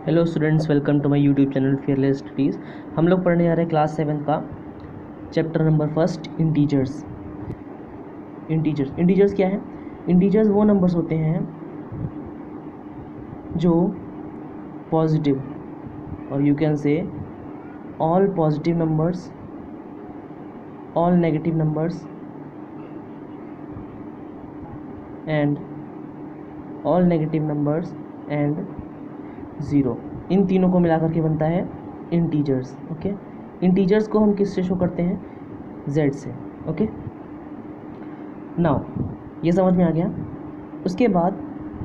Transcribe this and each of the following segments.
Hello students, welcome to my YouTube channel fearless studies. हम लोग पढ़ने जा रहे हैं क्लास 7 का chapter number first, integers. Integers क्या है? इंटीजर्स वो नंबर्स होते हैं जो पॉजिटिव, और you can say all positive numbers, all negative numbers and all negative numbers and zero, इन तीनों को मिलाकर के बनता है इंटीजर्स। ओके, इंटीजर्स को हम किससे शो करते हैं? z से। ओके, नाउ ये समझ में आ गया। उसके बाद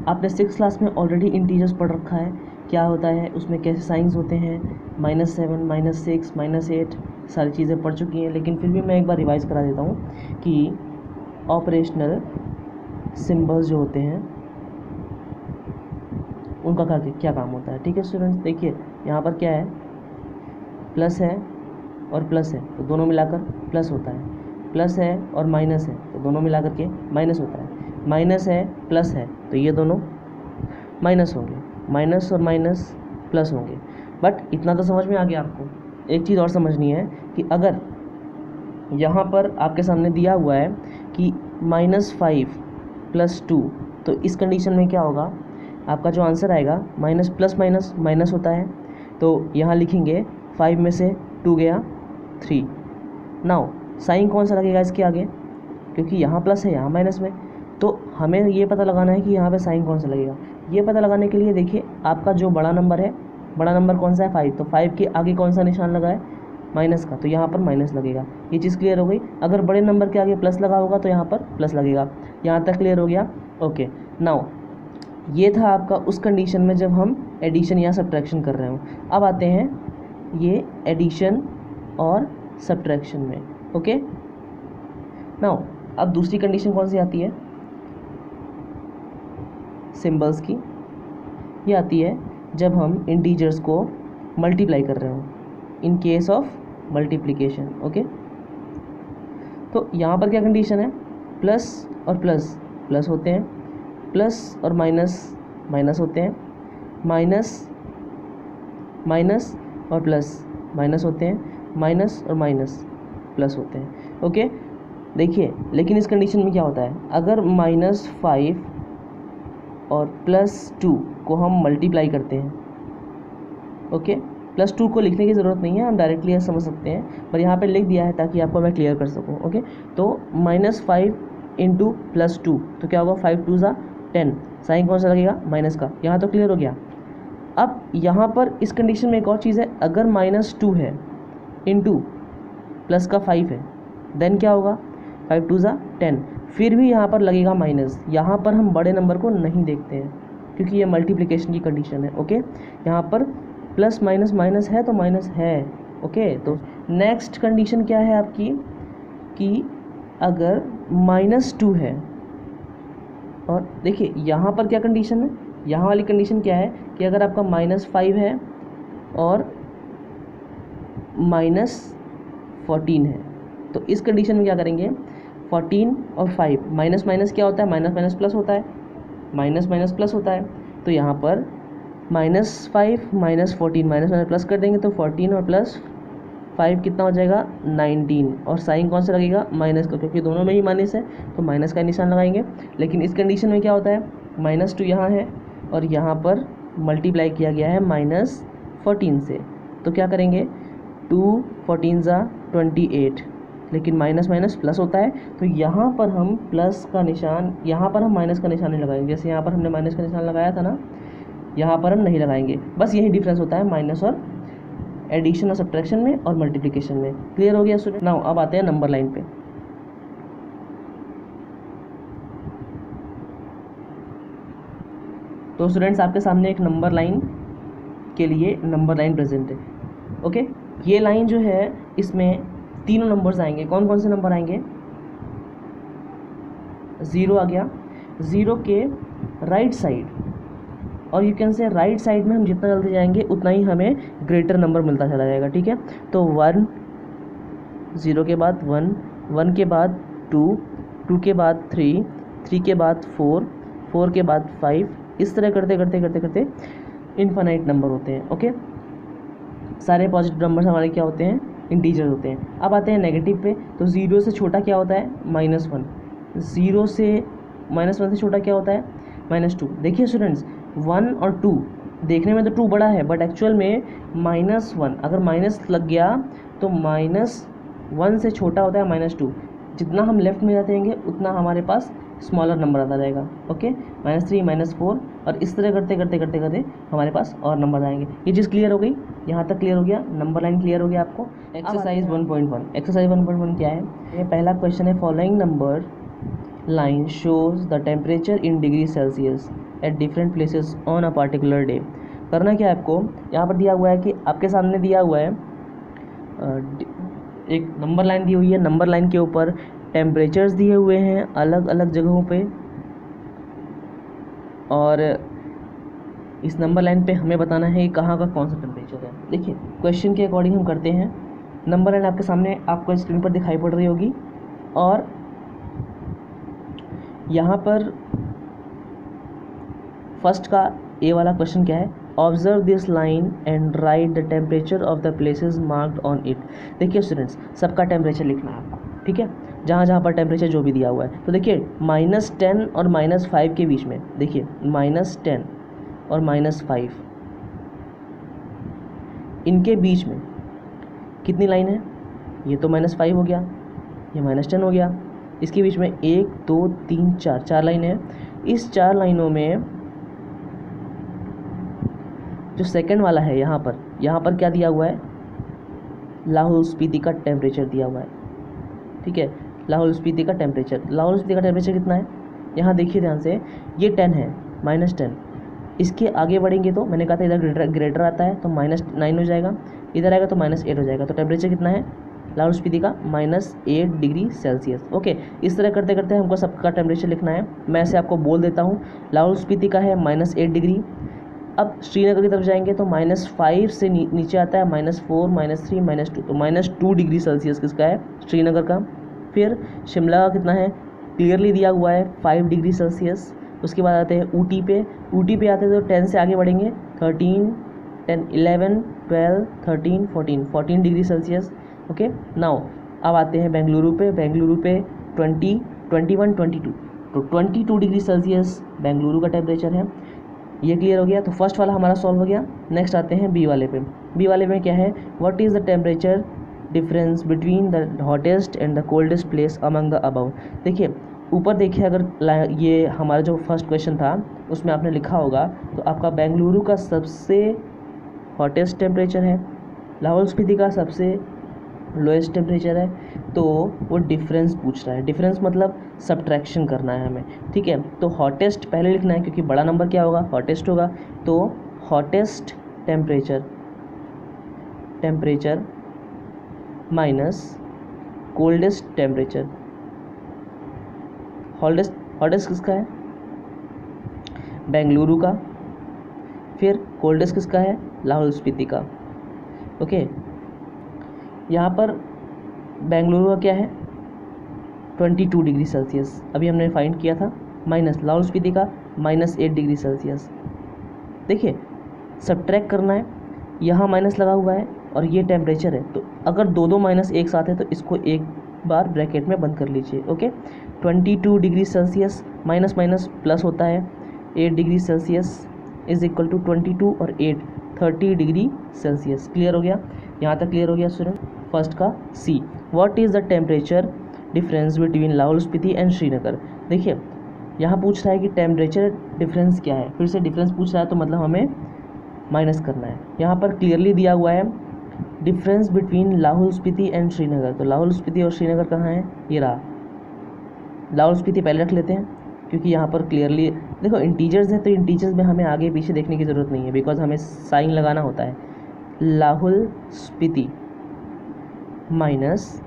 आपने 6th क्लास में ऑलरेडी इंटीजर्स पढ़ रखा है, क्या होता है उसमें, कैसे साइंस होते हैं, -7, -6, -8, सारी चीज़ें पढ़ चुकी हैं। लेकिन फिर भी मैं एक बार रिवाइज करा देता हूँ कि ऑपरेशनल सिंबल्स जो होते हैं उनका क्या काम होता है। ठीक है स्टूडेंट्स, देखिए यहाँ पर क्या है, प्लस है और प्लस है तो दोनों मिलाकर प्लस होता है, प्लस है और माइनस है तो दोनों मिलाकर के माइनस होता है, माइनस है प्लस है तो ये दोनों माइनस होंगे, माइनस और माइनस प्लस होंगे। बट इतना तो समझ में आ गया आपको। एक चीज़ और समझनी है कि अगर यहाँ पर आपके सामने दिया हुआ है कि -5 + 2, तो इस कंडीशन में क्या होगा, आपका जो आंसर आएगा माइनस प्लस माइनस माइनस होता है, तो यहाँ लिखेंगे 5 में से 2 गया 3। नाउ साइन कौन सा लगेगा इसके आगे, क्योंकि यहाँ प्लस है यहाँ माइनस में, तो हमें ये पता लगाना है कि यहाँ पे साइन कौन सा लगेगा। ये पता लगाने के लिए देखिए, आपका जो बड़ा नंबर है, बड़ा नंबर कौन सा है 5, तो 5 के आगे कौन सा निशान लगा है, माइनस का, तो यहाँ पर माइनस लगेगा। ये चीज़ क्लियर हो गई। अगर बड़े नंबर के आगे प्लस लगा होगा तो यहाँ पर प्लस लगेगा। यहाँ तक क्लियर हो गया? ओके, नाउ ये था आपका उस कंडीशन में जब हम एडिशन या सब्ट्रैक्शन कर रहे हो। अब आते हैं ये एडिशन और सब्ट्रैक्शन में। ओके, नाउ अब दूसरी कंडीशन कौन सी आती है सिंबल्स की? ये आती है जब हम इंटीजर्स को मल्टीप्लाई कर रहे हो, in case of multiplication. Okay, तो यहाँ पर क्या कंडीशन है, प्लस और प्लस प्लस होते हैं, प्लस और माइनस माइनस होते हैं, माइनस माइनस और प्लस माइनस होते हैं, माइनस और माइनस प्लस होते हैं। ओके, देखिए लेकिन इस कंडीशन में क्या होता है, अगर -5 और +2 को हम मल्टीप्लाई करते हैं, ओके, +2 को लिखने की ज़रूरत नहीं है, हम डायरेक्टली यह समझ सकते हैं, पर यहाँ पे लिख दिया है ताकि आपको मैं क्लियर कर सकूँ। ओके, तो -5 × +2 तो क्या होगा, 5 2 ज़ा 10, साइन कौन सा लगेगा, माइनस का। यहाँ तो क्लियर हो गया। अब यहाँ पर इस कंडीशन में एक और चीज़ है, अगर -2 है इंटू प्लस का 5 है, देन क्या होगा, 5 2 ज़ा 10, फिर भी यहाँ पर लगेगा माइनस। यहाँ पर हम बड़े नंबर को नहीं देखते हैं क्योंकि ये मल्टीप्लिकेशन की कंडीशन है। ओके, यहाँ पर प्लस माइनस माइनस है तो माइनस है। ओके, तो नेक्स्ट कंडीशन क्या है आपकी, कि अगर -2 है, और देखिए यहाँ पर क्या कंडीशन है, यहाँ वाली कंडीशन क्या है कि अगर आपका -5 है और -14 है, तो इस कंडीशन में क्या करेंगे, 14 और 5, माइनस माइनस क्या होता है, माइनस माइनस प्लस होता है, माइनस माइनस प्लस होता है, तो यहाँ पर -5 -14 माइनस माइनस प्लस कर देंगे तो 14 और +5 कितना हो जाएगा, 19, और साइन कौन सा लगेगा, माइनस का, क्योंकि दोनों में ही माइनस है तो माइनस का निशान लगाएंगे। लेकिन इस कंडीशन में क्या होता है, -2 यहाँ है और यहाँ पर मल्टीप्लाई किया गया है -14 से, तो क्या करेंगे, 2 14 ज़ा 28, लेकिन माइनस माइनस प्लस होता है, तो यहाँ पर हम प्लस का निशान, यहाँ पर हम माइनस का निशान नहीं लगाएंगे। जैसे यहाँ पर हमने माइनस का निशान लगाया था ना, यहाँ पर हम नहीं लगाएंगे। बस यही डिफरेंस होता है माइनस और एडिशन और सब्ट्रैक्शन में और मल्टीप्लिकेशन में। क्लियर हो गया स्टूडेंट? नाउ अब आते हैं नंबर लाइन पे। तो स्टूडेंट्स आपके सामने एक नंबर लाइन के लिए नंबर लाइन प्रेजेंट है। ओके, ये लाइन जो है इसमें तीनों नंबर्स आएंगे। कौन कौन से नंबर आएंगे, 0 आ गया, 0 के राइट साइड, और यू कैन से राइट साइड में हम जितना जल्दी जाएंगे उतना ही हमें ग्रेटर नंबर मिलता चला जाएगा। ठीक है, तो 1, 0 के बाद 1, 1 के बाद 2, 2 के बाद 3, 3 के बाद 4, 4 के बाद 5, इस तरह करते करते करते करते इनफाइनाइट नंबर होते हैं। ओके, सारे पॉजिटिव नंबर्स हमारे क्या होते हैं, इंटीजर होते हैं। अब आते हैं नेगेटिव पे, तो 0 से छोटा क्या होता है, -1। 0 से -1 से छोटा क्या होता है, -2। देखिए स्टूडेंट्स, 1 और 2 देखने में तो 2 बड़ा है, बट एक्चुअल में -1, अगर माइनस लग गया तो -1 से छोटा होता है -2। जितना हम लेफ्ट में जाते रहेंगे उतना हमारे पास स्मॉलर नंबर आता जाएगा। ओके, -3, -4 और इस तरह करते करते करते करते हमारे पास और नंबर आएंगे। ये चीज़ क्लियर हो गई, यहाँ तक क्लियर हो गया, नंबर लाइन क्लियर हो गया आपको। एक्सरसाइज 1.1, एक्सरसाइज 1.1 क्या है, ये पहला क्वेश्चन है, following number line shows the temperature in degree Celsius at different places on a particular day। करना क्या है आपको, यहाँ पर दिया हुआ है कि आपके सामने दिया हुआ है एक नंबर लाइन दी हुई है, नंबर लाइन के ऊपर टेम्परेचर्स दिए हुए हैं अलग अलग जगहों पे, और इस नंबर लाइन पे हमें बताना है कि कहाँ का कौन सा टेम्परेचर है। देखिए क्वेश्चन के अकॉर्डिंग हम करते हैं। नंबर लाइन आपके सामने आपको स्क्रीन पर दिखाई पड़ रही होगी, और यहाँ पर फर्स्ट का ए वाला क्वेश्चन क्या है, observe this line and right the temperature of the places marked on it. देखिए स्टूडेंट्स, सबका टेम्परेचर लिखना है आपको, ठीक है, जहाँ जहाँ पर टेम्परेचर जो भी दिया हुआ है। तो देखिए -10 और -5 के बीच में, देखिए -10 और -5 इनके बीच में कितनी लाइन है, ये तो -5 हो गया, ये -10 हो गया, इसके बीच में 1 2 3 4 4 लाइन है। इस 4 लाइनों में जो सेकंड वाला है, यहाँ पर क्या दिया हुआ है, लाहौल स्पीति का टेम्परेचर दिया हुआ है, ठीक है, लाहौल स्पीति का टेम्परेचर कितना है, यहाँ देखिए ध्यान से, ये 10 है, -10। इसके आगे बढ़ेंगे तो मैंने कहा था इधर ग्रेटर आता है तो -9 हो जाएगा, इधर आएगा तो -8 हो जाएगा। तो टेम्परेचर कितना है लाहौल स्पीति का, -8 डिग्री सेल्सियस। ओके, इस तरह करते करते हमको सबका टेम्परेचर लिखना है। मैं ऐसे आपको बोल देता हूँ, लाहौल स्पीति का है -8 डिग्री। अब श्रीनगर की तरफ जाएंगे तो -5 से नीचे आता है -4, -3, -2, तो -2 डिग्री सेल्सियस किसका है, श्रीनगर का। फिर शिमला का कितना है, क्लियरली दिया हुआ है 5 डिग्री सेल्सियस। उसके बाद आते हैं ऊटी पे आते हैं तो 10 से आगे बढ़ेंगे, 13, 10, 11, 12, 13, 14 डिग्री सेल्सियस। ओके, नाउ अब आते हैं बेंगलुरु पे 20, 21, 22, तो 22 डिग्री सेल्सियस बेंगलुरु का टेम्परेचर है। ये क्लियर हो गया, तो फर्स्ट वाला हमारा सॉल्व हो गया। नेक्स्ट आते हैं बी वाले पे। बी वाले में क्या है, what is the temperature difference between the hottest and the coldest place among the above. देखिए ऊपर देखिए, अगर ये हमारा जो फर्स्ट क्वेश्चन था उसमें आपने लिखा होगा तो आपका बेंगलुरु का सबसे हॉटेस्ट टेम्परेचर है, लाहौल स्पीति का सबसे लोएस्ट टेम्परेचर है, तो वो डिफरेंस पूछ रहा है। डिफरेंस मतलब सब्ट्रैक्शन करना है हमें, ठीक है। तो हॉटेस्ट पहले लिखना है क्योंकि बड़ा नंबर क्या होगा, हॉटेस्ट होगा। तो hottest temperature minus coldest temperature. Hottest किसका है, बेंगलुरु का। फिर कोल्डेस्ट किसका है, लाहौल स्पीति का। ओके, यहाँ पर बेंगलुरु का क्या है, 22 डिग्री सेल्सियस अभी हमने फाइंड किया था, माइनस लाहौल स्पीति का -8 डिग्री सेल्सियस। देखिए सब्ट्रैक्ट करना है, यहाँ माइनस लगा हुआ है और ये टेम्परेचर है, तो अगर दो माइनस एक साथ है तो इसको एक बार ब्रैकेट में बंद कर लीजिए। Okay, 22 degree Celsius minus plus होता है 8 degree Celsius is equal to 22 और 8 30 डिग्री सेल्सियस। क्लियर हो गया, यहाँ तक क्लियर हो गया स्टूडेंट। फर्स्ट का see, what is the temperature difference between Lahaul Spiti and Srinagar. देखिए यहाँ पूछ रहा है कि टेम्परेचर डिफरेंस क्या है, फिर से डिफरेंस पूछ रहा है तो मतलब हमें माइनस करना है। यहाँ पर क्लियरली दिया हुआ है difference between Lahaul Spiti and Srinagar, तो लाहौल स्पीति और श्रीनगर कहाँ है, ये रहा। लाहौल स्पीति पहले रख लेते हैं क्योंकि यहाँ पर क्लियरली देखो इंटीजर्स है, तो इंटीजर्स में हमें आगे पीछे देखने की ज़रूरत नहीं है, बिकॉज हमें साइन लगाना होता है। लाहौल स्पीति माइनस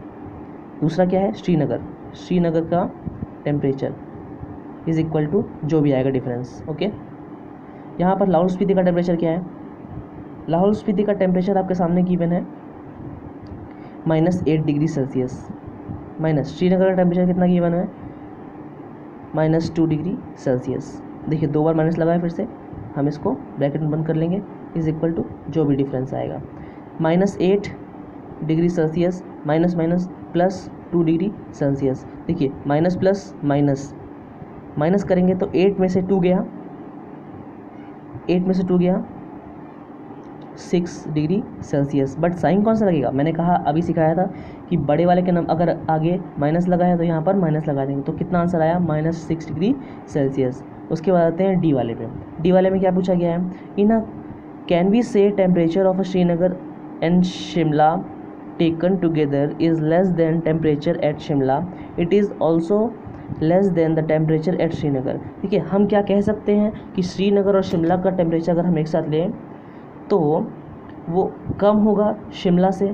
दूसरा क्या है, श्रीनगर का टेम्परेचर इज इक्वल टू जो भी आएगा डिफरेंस। ओके, यहाँ पर लाहौल स्पीति का टेम्परेचर क्या है, लाहौल स्पीति का टेम्परेचर आपके सामने गिवन है -8 डिग्री सेल्सियस, माइनस श्रीनगर का टेम्परेचर कितना गिवन है, -2 डिग्री सेल्सियस। देखिए दो बार माइनस लगा है, फिर से हम इसको ब्रैकेट में बंद कर लेंगे, इज इक्वल टू जो भी डिफरेंस आएगा -8 degree Celsius minus minus plus 2 degree Celsius. देखिए माइनस प्लस माइनस माइनस करेंगे तो 8 में से 2 गया, 8 में से 2 गया 6 डिग्री सेल्सियस। बट साइन कौन सा लगेगा, मैंने कहा अभी सिखाया था कि बड़े वाले के नंबर अगर आगे माइनस लगा है तो यहाँ पर माइनस लगा देंगे। तो कितना आंसर आया -6 डिग्री सेल्सियस। उसके बाद आते हैं डी वाले पे। डी वाले में क्या पूछा गया है, इन अ कैन वी से temperature of Srinagar and Shimla taken together is less than temperature at Shimla, it is also less than the temperature at Srinagar. देखिए हम क्या कह सकते हैं कि श्रीनगर और शिमला का टेम्परेचर अगर हम एक साथ लें तो वो कम होगा शिमला से,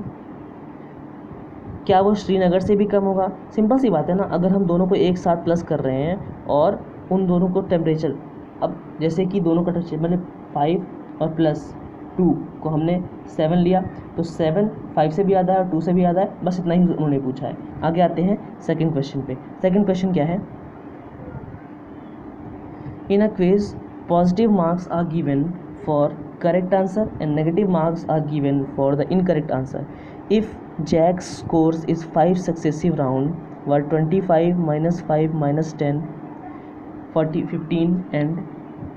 क्या वो श्रीनगर से भी कम होगा? सिंपल सी बात है ना, अगर हम दोनों को एक साथ प्लस कर रहे हैं और उन दोनों को टेम्परेचर, अब जैसे कि दोनों का टेम्परेचर मैंने 5 और प्लस 2 को हमने 7 लिया, तो 7 5 से भी आधा है और 2 से भी आधा है, बस इतना ही उन्होंने पूछा है। आगे आते हैं सेकंड क्वेश्चन पे। सेकंड क्वेश्चन क्या है, in a quiz positive marks are given for correct answer and negative marks are given for the incorrect answer. If Jack's scores is 5 successive round were 25 -5 -10 40 15 and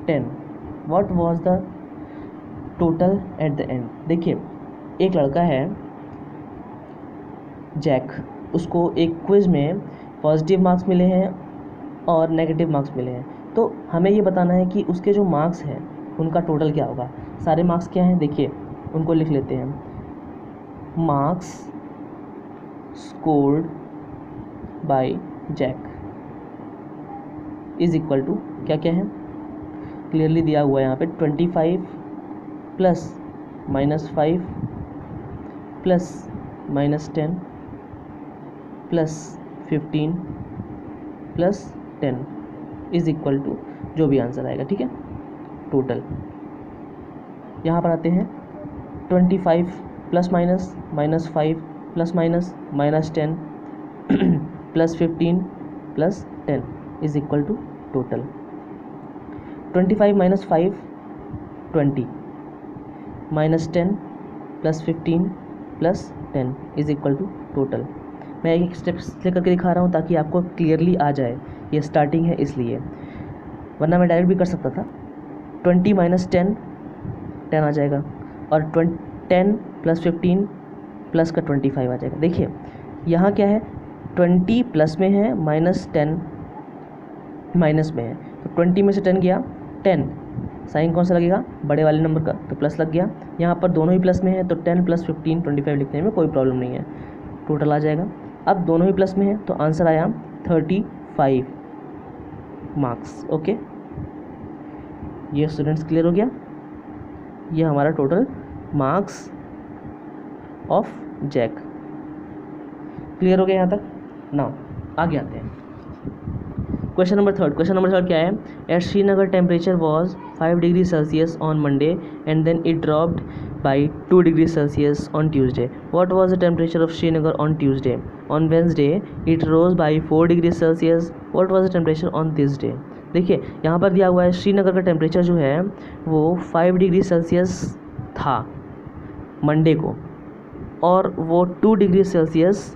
10, what was the total at the end? देखिए एक लड़का है Jack, उसको एक quiz में positive marks मिले हैं और नेगेटिव मार्क्स मिले हैं, तो हमें ये बताना है कि उसके जो मार्क्स हैं उनका टोटल क्या होगा। सारे मार्क्स क्या हैं, देखिए उनको लिख लेते हैं। Marks scored by Jack is equal to क्या क्या है, क्लियरली दिया हुआ है यहाँ पे 25 plus -5 plus -10 plus 15 plus 10 is equal to जो भी आंसर आएगा, ठीक है, टोटल। यहाँ पर आते हैं 25 plus minus -5 plus minus -10 plus 15 plus 10 is equal to total. 25 - 5 20 -10 plus 15 plus 10 is equal to total. मैं एक स्टेप्स लेकर के दिखा रहा हूँ ताकि आपको क्लियरली आ जाए, ये स्टार्टिंग है इसलिए, वरना मैं डायरेक्ट भी कर सकता था। 20 - 10 10 आ जाएगा और 10 प्लस 15 प्लस का 25 आ जाएगा। देखिए यहाँ क्या है, 20 प्लस में है -10 माइनस में है, तो 20 में से 10 गया 10, साइन कौन सा लगेगा, बड़े वाले नंबर का, तो प्लस लग गया। यहाँ पर दोनों ही प्लस में है तो 10 प्लस 15 25 लिखने में कोई प्रॉब्लम नहीं है, टोटल आ जाएगा। अब दोनों ही प्लस में है तो आंसर आया 35 मार्क्स। ओके, ये स्टूडेंट्स क्लियर हो गया, ये हमारा total marks of Jack clear हो गया यहाँ तक। नाउ आगे आते हैं question number third. Question number third क्या है, at Srinagar temperature was 5 degree Celsius on Monday and then it dropped by 2 degree Celsius on Tuesday. What was the temperature of Srinagar on Tuesday? On Wednesday it rose by 4 degree Celsius. What was the temperature on this day? देखिए यहाँ पर दिया हुआ है श्रीनगर का temperature जो है वो 5 डिग्री सेल्सियस था मंडे को और वो 2 डिग्री सेल्सियस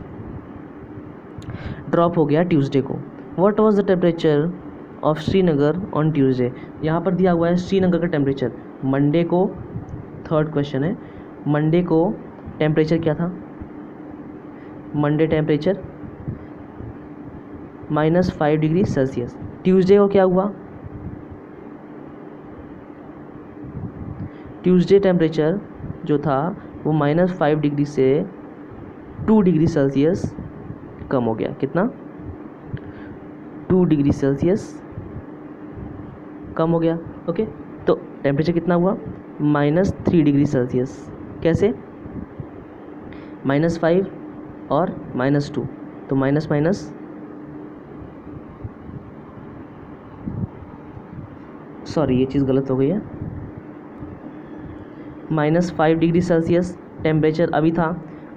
ड्रॉप हो गया ट्यूसडे को। What was the temperature of Srinagar on Tuesday? यहाँ पर दिया हुआ है श्रीनगर का टेम्परेचर मंडे को, थर्ड क्वेश्चन है, मंडे को टेम्परेचर क्या था? Monday temperature -5 degree Celsius. Tuesday को क्या हुआ? ट्यूसडे टेम्परेचर जो था वो -5 डिग्री से 2 डिग्री सेल्सियस कम हो गया। कितना? 2 डिग्री सेल्सियस कम हो गया। ओके, तो टेम्परेचर कितना हुआ? -3 डिग्री सेल्सियस। कैसे? -5 और -2, तो माइनस माइनस सॉरी ये चीज़ गलत हो गई है। -5 डिग्री सेल्सियस टेम्परेचर अभी था,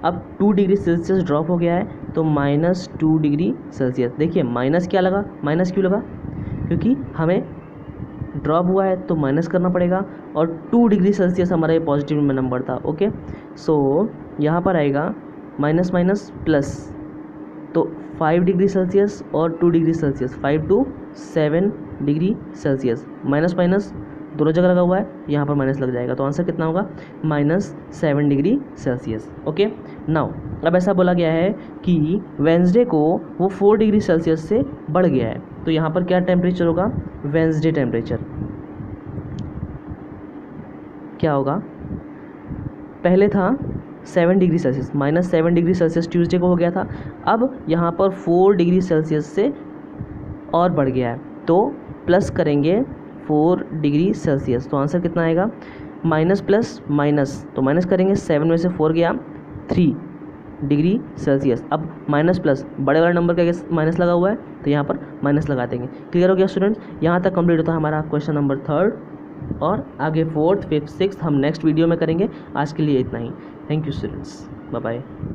अब 2 डिग्री सेल्सियस ड्रॉप हो गया है तो -2 डिग्री सेल्सियस। देखिए माइनस क्या लगा, माइनस क्यों लगा? क्योंकि हमें ड्रॉप हुआ है तो माइनस करना पड़ेगा, और 2 डिग्री सेल्सियस हमारा ये पॉजिटिव में नंबर था। ओके, सो यहाँ पर आएगा माइनस माइनस प्लस, तो 5 डिग्री सेल्सियस और 2 degree Celsius, 5 to 7 degree Celsius, minus minus दोनों जगह लगा हुआ है, यहाँ पर माइनस लग जाएगा, तो आंसर कितना होगा -7 डिग्री सेल्सियस। ओके, नाउ अब ऐसा बोला गया है कि वेंसडे को वो 4 डिग्री सेल्सियस से बढ़ गया है, तो यहाँ पर क्या टेम्परेचर होगा, वेंसडे टेम्परेचर क्या होगा, पहले था 7 degree Celsius, -7 degree Celsius Tuesday को हो गया था, अब यहाँ पर 4 डिग्री सेल्सियस से और बढ़ गया है, तो प्लस करेंगे 4 डिग्री सेल्सियस, तो आंसर कितना आएगा, माइनस प्लस माइनस, तो माइनस करेंगे, 7 में से 4 गया, 3 डिग्री सेल्सियस। अब माइनस प्लस, बड़े वाले नंबर का माइनस लगा हुआ है, तो यहाँ पर माइनस लगा देंगे। क्लियर हो गया स्टूडेंट्स, यहाँ तक कंप्लीट होता है हमारा क्वेश्चन नंबर 3, और आगे 4th, 5th, 6th हम नेक्स्ट वीडियो में करेंगे। आज के लिए इतना ही। Thank you students, bye bye.